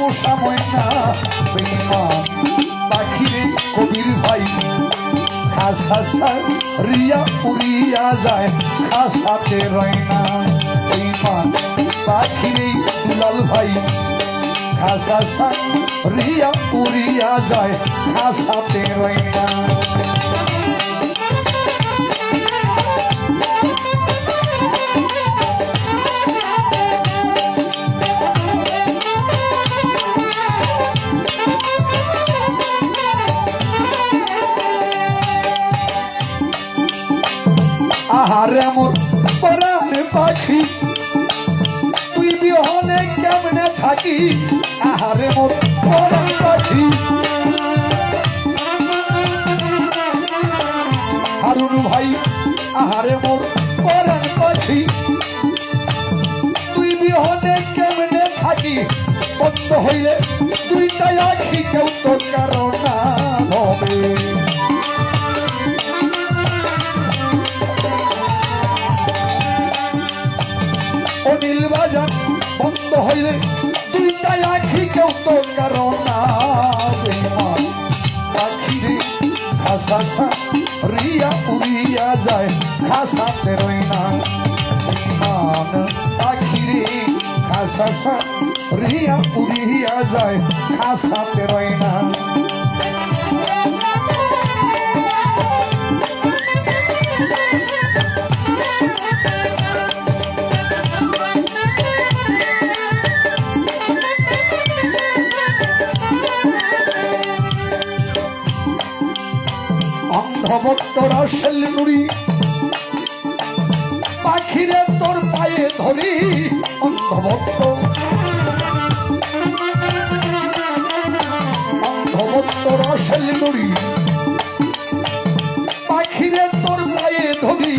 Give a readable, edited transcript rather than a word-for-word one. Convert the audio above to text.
পোষা ময়না বেঈমান পাখিরে কবির ভাই খাসা রিয়া উড়িয়া যায় খাসাতে রয় না বেঈমান পাখিরে দুলাল ভাই খাসা রিয়া উড়িয়া যায় খাসাতে রয় না আহারে মোর পরাণ পাখি তুই বিহনে কেমনে থাকি আহারে মোর পরাণ পাখি হারুন ভাই আহারে মোর পরাণ পাখি তুই বিহনে কেমনে থাকি বন্ধ হইলে দুইটাই আখি কেউ তো কারণ না হবে নীল বাজার বন্ধ হইলে দুইটাই আখি কেউ তো কারণ না বেঈমান পাখিরে খাসা রিয়া উড়িয়া যায় খাসাতে রয় না বেঈমান পাখিরে খাসা রিয়া উড়িয়া যায় খাসাতে রয় না অন্ধভক্ত রসেল নুরি পাখিরে তোর পায়ে ধরি অন্ধভক্ত রসেল নুরি পাখিরে তোর পায়ে ধরি